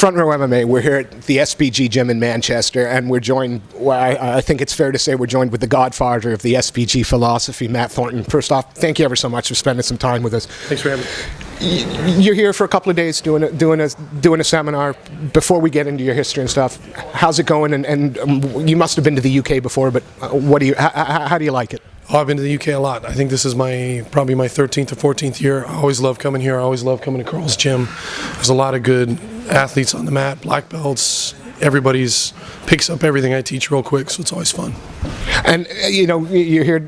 Front Row MMA, we're here at the SPG gym in Manchester, and we're joined, I think it's fair to say we're joined with the godfather of the SPG philosophy, Matt Thornton. First off, thank you ever so much for spending some time with us. Thanks for having me. You're here for a couple of days doing a seminar. Before we get into your history and stuff, how's it going? And you must have been to the UK before, but how do you like it? Oh, I've been to the UK a lot. I think this is probably my 13th or 14th year. I always love coming here. I always love coming to Carl's gym. There's a lot of good athletes on the mat, black belts. Everybody's picks up everything I teach real quick, so it's always fun. And you're here.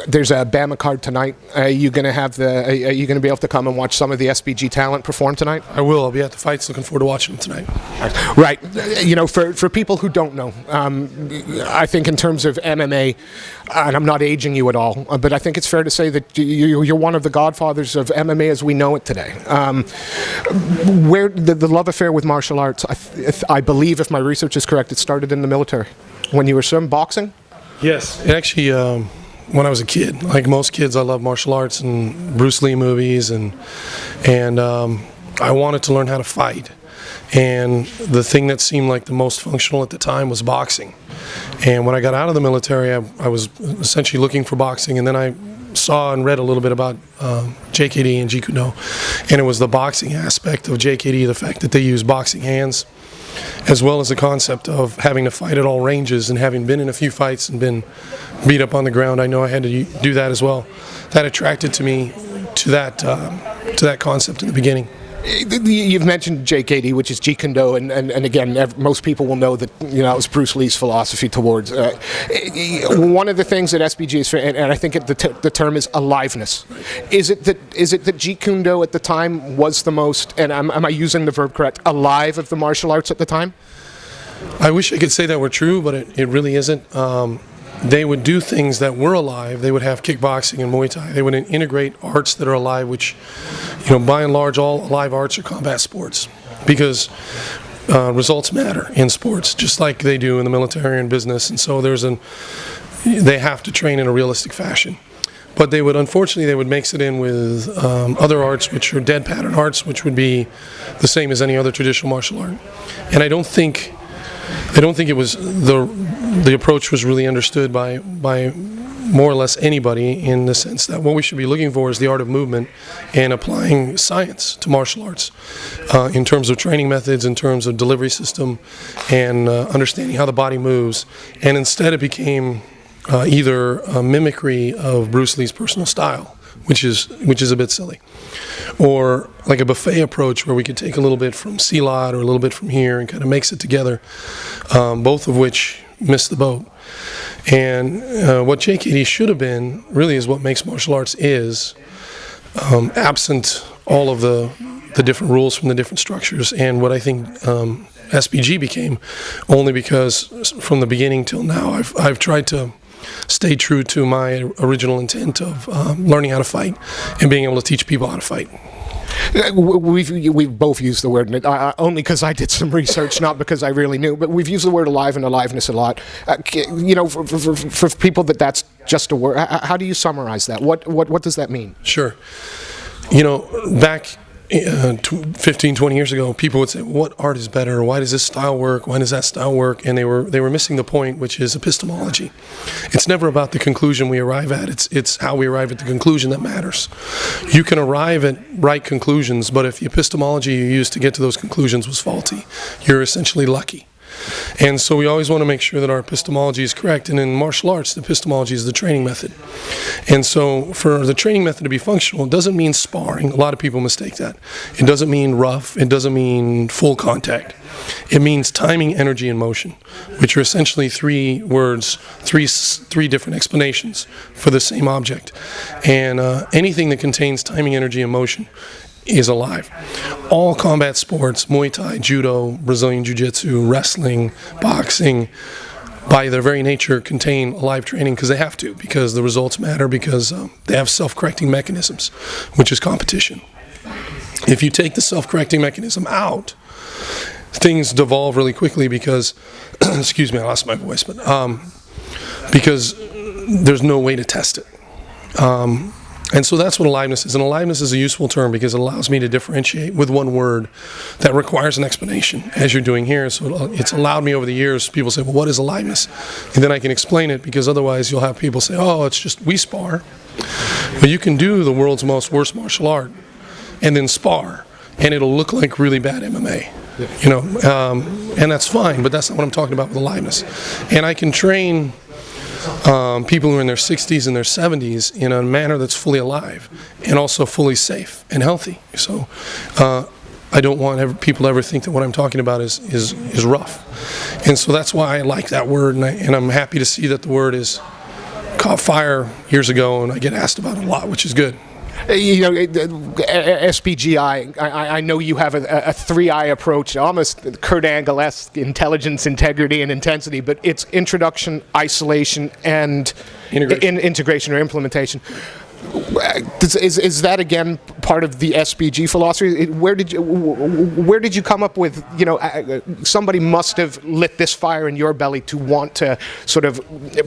There's a BAMA card tonight. Are you going to be able to come and watch some of the SPG talent perform tonight? I will. I'll be at the fights. Looking forward to watching them tonight. Right. For people who don't know, I think in terms of MMA, and I'm not aging you at all, but I think it's fair to say that you're one of the godfathers of MMA as we know it today. Where the love affair with martial arts, I believe, if my research is correct, it started in the military when you were some boxing. Yes, actually, when I was a kid, like most kids, I love martial arts and Bruce Lee movies, and I wanted to learn how to fight. And the thing that seemed like the most functional at the time was boxing. And when I got out of the military, I was essentially looking for boxing, and then I saw and read a little bit about JKD and Jeet Kune Do, and it was the boxing aspect of JKD, the fact that they use boxing hands, as well as the concept of having to fight at all ranges, and having been in a few fights and been beat up on the ground, I know I had to do that as well. That attracted to me to that concept in the beginning. You've mentioned JKD, which is Jeet Kune Do, and again, most people will know that it was Bruce Lee's philosophy towards. One of the things that SPG is for, and I think the term is aliveness. Is it that Jeet Kune Do at the time was the most, and am I using the verb correct, alive of the martial arts at the time? I wish I could say that were true, but it really isn't. They would do things that were alive. They would have kickboxing and Muay Thai. They would integrate arts that are alive, which, by and large, all alive arts are combat sports, because results matter in sports, just like they do in the military and business. And so they have to train in a realistic fashion. But unfortunately, they would mix it in with other arts, which are dead pattern arts, which would be the same as any other traditional martial art. And I don't think it was the approach was really understood by more or less anybody, in the sense that what we should be looking for is the art of movement and applying science to martial arts in terms of training methods, in terms of delivery system, and understanding how the body moves. And instead it became either a mimicry of Bruce Lee's personal style, which is a bit silly, or like a buffet approach where we could take a little bit from Silat or a little bit from here and kind of mix it together, both of which missed the boat. And what JKD should have been really is what makes martial arts is, absent all of the different rules from the different structures, and what I think SPG became, only because from the beginning till now I've tried to stay true to my original intent of learning how to fight and being able to teach people how to fight. We've both used the word, only because I did some research, not because I really knew, but we've used the word alive and aliveness a lot. For people that's just a word, how do you summarize that? What does that mean? Sure. Back 15, 20 years ago, people would say, what art is better? Why does this style work? Why does that style work? And they were missing the point, which is epistemology. It's never about the conclusion we arrive at. It's how we arrive at the conclusion that matters. You can arrive at right conclusions, but if the epistemology you used to get to those conclusions was faulty, you're essentially lucky. And so we always want to make sure that our epistemology is correct. And in martial arts, the epistemology is the training method. And so for the training method to be functional, it doesn't mean sparring. A lot of people mistake that. It doesn't mean rough. It doesn't mean full contact. It means timing, energy, and motion, which are essentially three words, three different explanations for the same object. And anything that contains timing, energy, and motion is alive. All combat sports, Muay Thai, Judo, Brazilian Jiu-Jitsu, wrestling, boxing, by their very nature contain alive training, because they have to, because the results matter, because they have self-correcting mechanisms, which is competition. If you take the self-correcting mechanism out, things devolve really quickly because, excuse me, I lost my voice, but because there's no way to test it. And so that's what aliveness is. And aliveness is a useful term because it allows me to differentiate with one word that requires an explanation, as you're doing here. So it's allowed me over the years, people say, well, what is aliveness? And then I can explain it, because otherwise you'll have people say, oh, it's just we spar. But you can do the world's worst martial art and then spar, and it'll look like really bad MMA. You know, and that's fine, but that's not what I'm talking about with aliveness. And I can train people who are in their 60s and their 70s in a manner that's fully alive and also fully safe and healthy. So I don't want people to ever think that what I'm talking about is rough. And so that's why I like that word, and I'm happy to see that the word is caught fire years ago, and I get asked about it a lot, which is good. You know, SPGI, I know you have a 3I approach, almost Kurt Angle-esque: intelligence, integrity, and intensity, but it's introduction, isolation, and integration or implementation. Is that again part of the SPG philosophy? Where did you come up with, you know, somebody must have lit this fire in your belly to want to sort of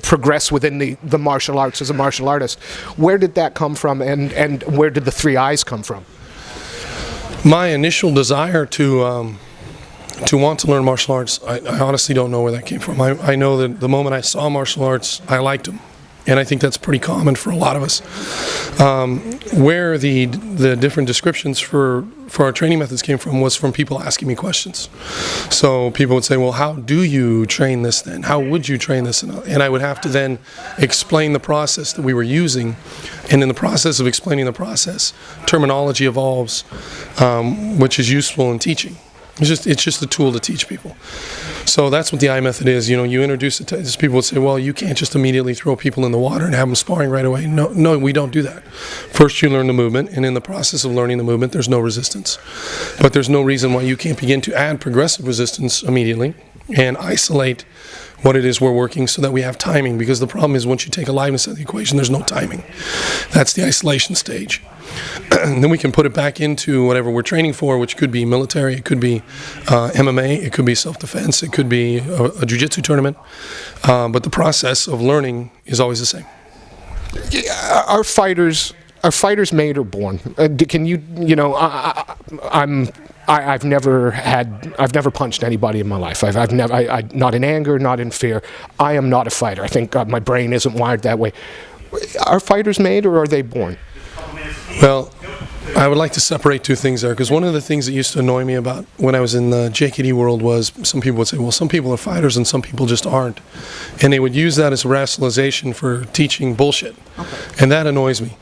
progress within the martial arts as a martial artist? Where did that come from, and where did the 3 I's come from? My initial desire to want to learn martial arts, I honestly don't know where that came from. I know that the moment I saw martial arts, I liked them. And I think that's pretty common for a lot of us. Where the different descriptions for our training methods came from was from people asking me questions. So people would say, well, how do you train this then? How would you train this? And I would have to then explain the process that we were using. And in the process of explaining the process, terminology evolves, which is useful in teaching. It's just a tool to teach people. So that's what the I method is. You know, you introduce it to people would say, well, you can't just immediately throw people in the water and have them sparring right away. No, we don't do that. First you learn the movement, and in the process of learning the movement, there's no resistance. But there's no reason why you can't begin to add progressive resistance immediately and isolate what it is we're working so that we have timing, because the problem is once you take aliveness out of the equation, there's no timing. That's the isolation stage. And then we can put it back into whatever we're training for, which could be military, it could be MMA, it could be self-defense, it could be a jiu-jitsu tournament. But the process of learning is always the same. Are fighters made or born? Can you know? I've never punched anybody in my life. I've never, not in anger, not in fear. I am not a fighter. I think my brain isn't wired that way. Are fighters made or are they born? Well, I would like to separate two things there, because one of the things that used to annoy me about when I was in the JKD world was some people would say, well, some people are fighters and some people just aren't. And they would use that as a rationalization for teaching bullshit. Okay. And that annoys me,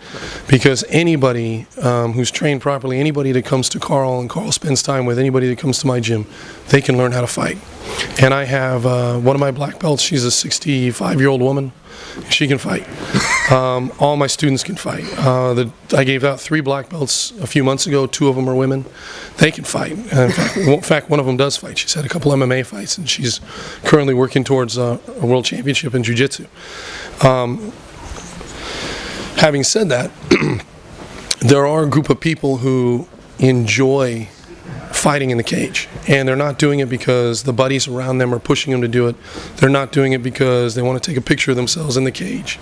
because anybody who's trained properly, anybody that comes to Carl and Carl spends time with, anybody that comes to my gym, they can learn how to fight. And I have one of my black belts, she's a 65-year-old woman. She can fight. All my students can fight. I gave out 3 black belts a few months ago. 2 of them are women. They can fight. In fact, one of them does fight. She's had a couple MMA fights, and she's currently working towards a world championship in jiu-jitsu. Having said that, there are a group of people who enjoy fighting in the cage, and they're not doing it because the buddies around them are pushing them to do it. They're not doing it because they want to take a picture of themselves in the cage.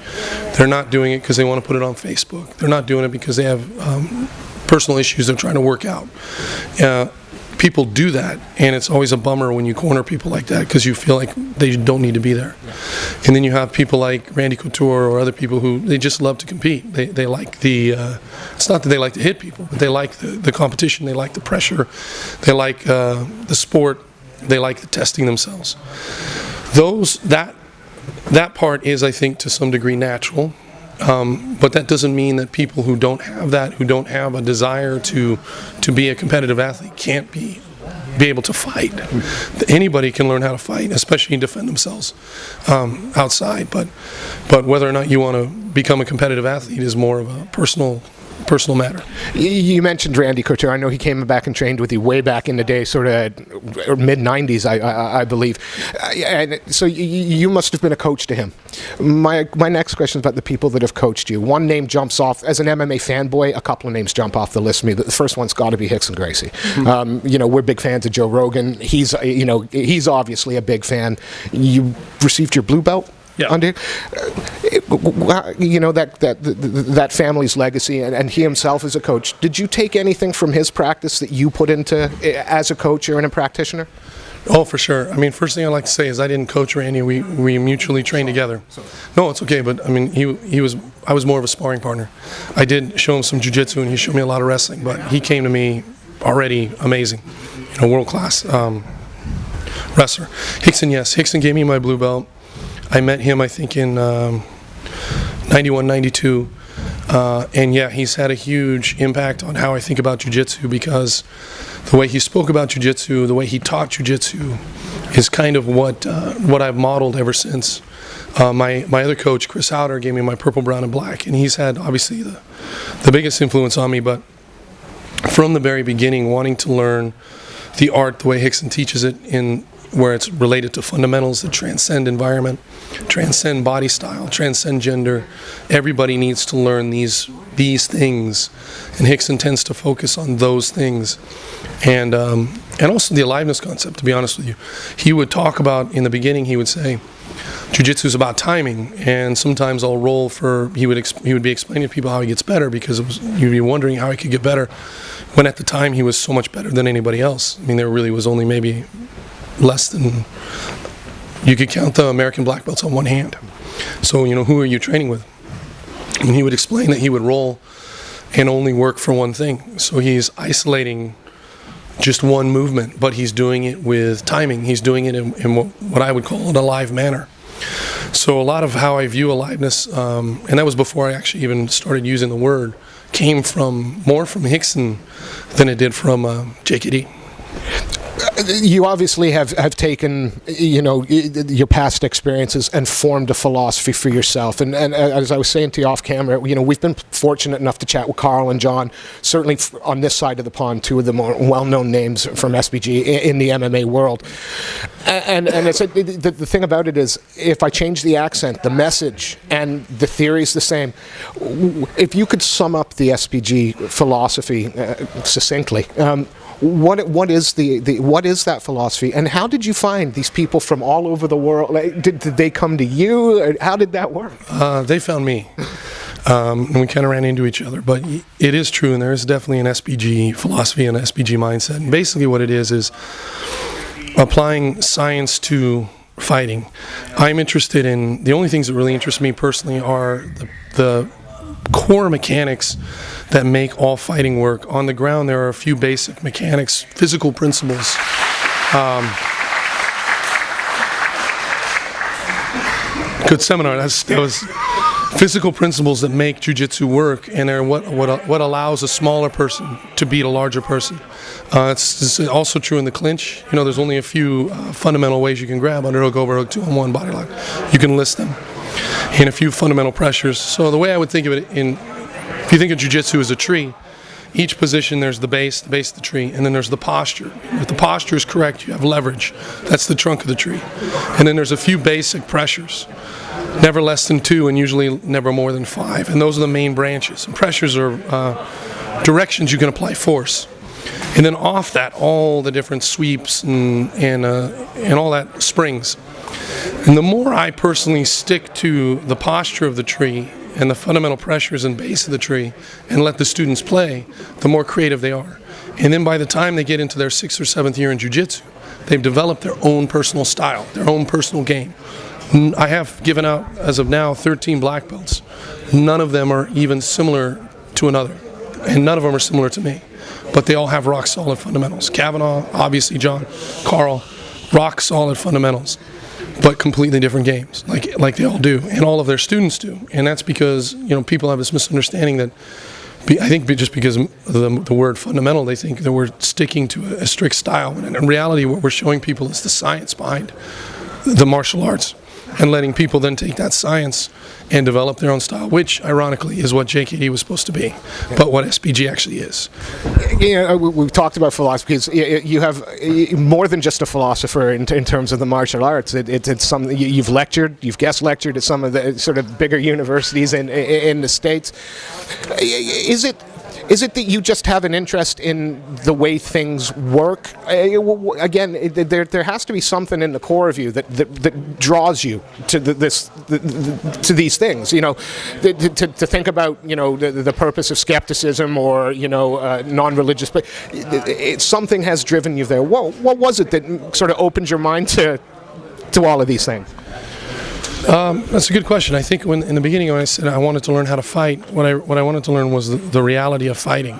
They're not doing it because they want to put it on Facebook. They're not doing it because they have personal issues they're trying to work out. People do that, and it's always a bummer when you corner people like that, because you feel like they don't need to be there. And then you have people like Randy Couture or other people who they just love to compete. They like the it's not that they like to hit people, but they like the competition, they like the pressure, they like the sport, they like the testing themselves. That part is, I think, to some degree natural. But that doesn't mean that people who don't have that, who don't have a desire to be a competitive athlete, can't be able to fight. Anybody can learn how to fight, especially defend themselves outside. But whether or not you want to become a competitive athlete is more of a personal matter. You mentioned Randy Couture. I know he came back and trained with you way back in the day, sort of mid-90s, I believe. And so you must have been a coach to him. My next question is about the people that have coached you. One name jumps off. As an MMA fanboy, a couple of names jump off the list for me. The first one's got to be Rickson Gracie. Mm-hmm. You know, we're big fans of Joe Rogan. He's obviously a big fan. You received your blue belt Yeah. under that family's legacy, and he himself as a coach. Did you take anything from his practice that you put into as a coach or a practitioner? Oh, for sure. I mean, first thing I'd like to say is I didn't coach Randy. We mutually trained together. No, it's okay. But I mean, I was more of a sparring partner. I did show him some jiu-jitsu, and he showed me a lot of wrestling. But he came to me already amazing, world class wrestler. Rickson, yes, Rickson gave me my blue belt. I met him, I think, in 91, 92. And yeah, he's had a huge impact on how I think about jiu-jitsu, because the way he spoke about jiu-jitsu, the way he taught jiu-jitsu is kind of what I've modeled ever since. My other coach, Chris Howder, gave me my purple, brown, and black, and he's had obviously the biggest influence on me. But from the very beginning, wanting to learn the art the way Rickson teaches it, in where it's related to fundamentals that transcend environment, transcend body style, transcend gender. Everybody needs to learn these things, and Rickson tends to focus on those things, and also the aliveness concept. To be honest with you, he would talk about, in the beginning, he would say, jiu-jitsu is about timing, and sometimes I'll roll for. He would be explaining to people how he gets better, because you'd be wondering how he could get better, when at the time he was so much better than anybody else. I mean, there really was only maybe less than, you could count the American black belts on one hand. So, who are you training with? And he would explain that he would roll and only work for one thing. So he's isolating just one movement, but he's doing it with timing. He's doing it in what I would call an alive manner. So a lot of how I view aliveness, and that was before I actually even started using the word, came more from Rickson than it did from JKD. You obviously have taken, your past experiences and formed a philosophy for yourself. And as I was saying to you off camera, we've been fortunate enough to chat with Carl and John, certainly on this side of the pond, two of the more well-known names from SBG in the MMA world. And it's the thing about it is, if I change the accent, the message and the theory is the same. If you could sum up the SBG philosophy succinctly, what is that philosophy, and how did you find these people from all over the world? Did they come to you? How did that work? They found me, and we kind of ran into each other. But it is true, and there is definitely an SBG philosophy and an SBG mindset. And basically, what it is applying science to fighting. I'm interested in, the only things that really interest me personally are the core mechanics that make all fighting work. On the ground, there are a few basic mechanics, physical principles. Good seminar. That was physical principles that make jiu-jitsu work, and they're what allows a smaller person to beat a larger person. It's also true in the clinch. There's only a few fundamental ways you can grab: underhook, overhook, 2-on-1, body lock. You can list them, and a few fundamental pressures. So the way I would think of it, if you think of jiu-jitsu as a tree, each position, there's the base of the tree, and then there's the posture. If the posture is correct, you have leverage. That's the trunk of the tree. And then there's a few basic pressures, never less than 2 and usually never more than 5. And those are the main branches. And pressures are directions you can apply force. And then off that, all the different sweeps and all that springs. And the more I personally stick to the posture of the tree and the fundamental pressures and base of the tree and let the students play, the more creative they are. And then by the time they get into their 6th or 7th year in jiu-jitsu, they've developed their own personal style, their own personal game. I have given out, as of now, 13 black belts. None of them are even similar to another, and none of them are similar to me. But they all have rock solid fundamentals. Kavanaugh, obviously John, Carl, rock solid fundamentals, but completely different games, like they all do, and all of their students do. And that's because people have this misunderstanding that, I think just because of the word fundamental, they think that we're sticking to a strict style. And in reality, what we're showing people is the science behind the martial arts, and letting people then take that science and develop their own style, which ironically is what JKD was supposed to be, but what SBG actually is. We've talked about philosophies. You have more than just a philosopher in terms of the martial arts. It's something you've lectured, you've guest lectured at some of the sort of bigger universities in the States. Is it Is it that you just have an interest in the way things work? Again, there has to be something in the core of you that draws you to to these things. You know, to think about, you know, the purpose of skepticism or, you know, non-religious, but something has driven you there. What was it that sort of opened your mind to all of these things? That's a good question. I think in the beginning when I said I wanted to learn how to fight, what I wanted to learn was the reality of fighting.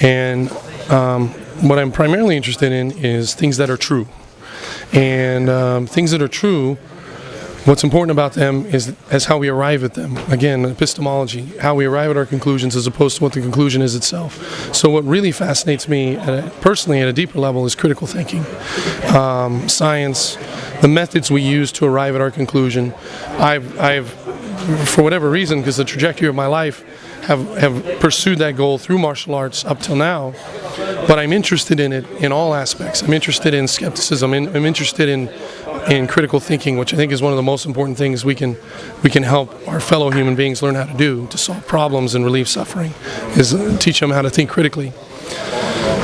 And what I'm primarily interested in is things that are true. And things that are true, what's important about them is how we arrive at them. Again, epistemology, how we arrive at our conclusions as opposed to what the conclusion is itself. So what really fascinates me personally at a deeper level is critical thinking, science, the methods we use to arrive at our conclusion. I've for whatever reason, because the trajectory of my life, have pursued that goal through martial arts up till now. But I'm interested in it in all aspects. I'm interested in skepticism. I'm interested in critical thinking, which I think is one of the most important things we can help our fellow human beings learn how to do to solve problems and relieve suffering, is teach them how to think critically.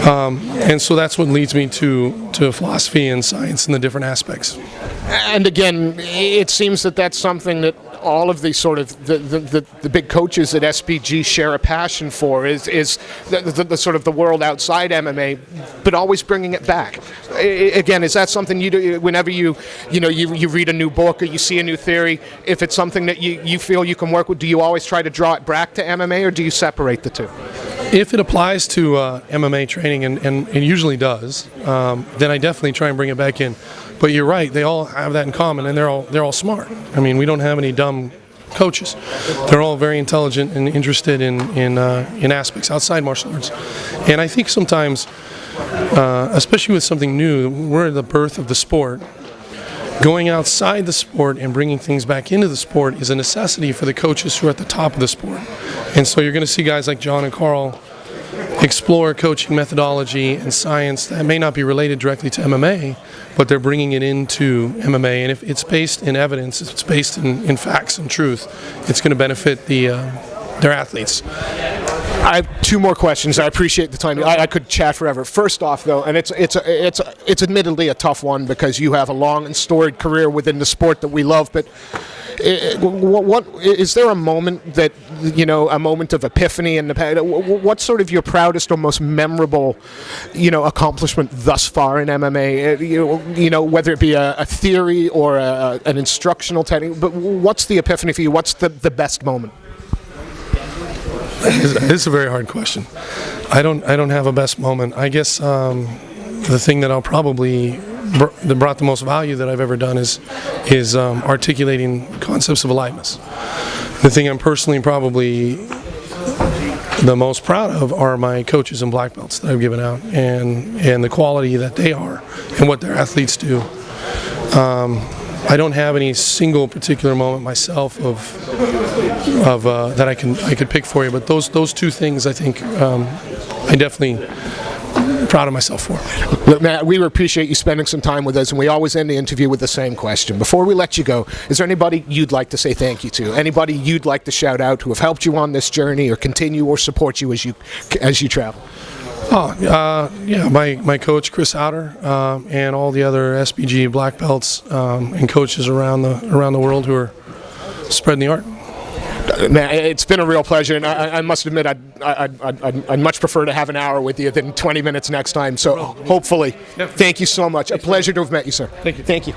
And so that's what leads me to philosophy and science and the different aspects. And again, it seems that that's something that all of the sort of the big coaches at SBG share a passion for, is the sort of the world outside MMA, but always bringing it back. Again, is that something you do whenever you read a new book or you see a new theory? If it's something that you feel you can work with, do you always try to draw it back to MMA, or do you separate the two? If it applies to MMA training, and it usually does, then I definitely try and bring it back in. But you're right; they all have that in common, and they're all smart. I mean, we don't have any dumb coaches. They're all very intelligent and interested in aspects outside martial arts. And I think sometimes, especially with something new, we're at the birth of the sport. Going outside the sport and bringing things back into the sport is a necessity for the coaches who are at the top of the sport. And so you're going to see guys like John and Carl explore coaching methodology and science that may not be related directly to MMA, but they're bringing it into MMA. And if it's based in evidence, if it's based in facts and truth, it's going to benefit their athletes. I have two more questions. I appreciate the time. I could chat forever. First off, though, and it's admittedly a tough one because you have a long and storied career within the sport that we love. But what is there a moment that, you know, a moment of epiphany in the past? What's sort of your proudest or most memorable, you know, accomplishment thus far in MMA? You know, whether it be a theory or an instructional technique. But what's the epiphany for you? What's the best moment? This is a very hard question. I don't have a best moment. I guess the thing that I'll probably that brought the most value that I've ever done is articulating concepts of aliveness. The thing I'm personally probably the most proud of are my coaches and black belts that I've given out, and the quality that they are and what their athletes do. I don't have any single particular moment myself of that I could pick for you, but those two things I think I definitely proud of myself for. Look, Matt, we appreciate you spending some time with us, and we always end the interview with the same question. Before we let you go, is there anybody you'd like to say thank you to? Anybody you'd like to shout out who have helped you on this journey or continue or support you as you travel? Yeah, my coach Chris Outer and all the other SBG black belts and coaches around the world who are spreading the art. Man, it's been a real pleasure, and I must admit I'd much prefer to have an hour with you than 20 minutes next time. So hopefully, thank you so much. A pleasure to have met you, sir. Thank you. Thank you.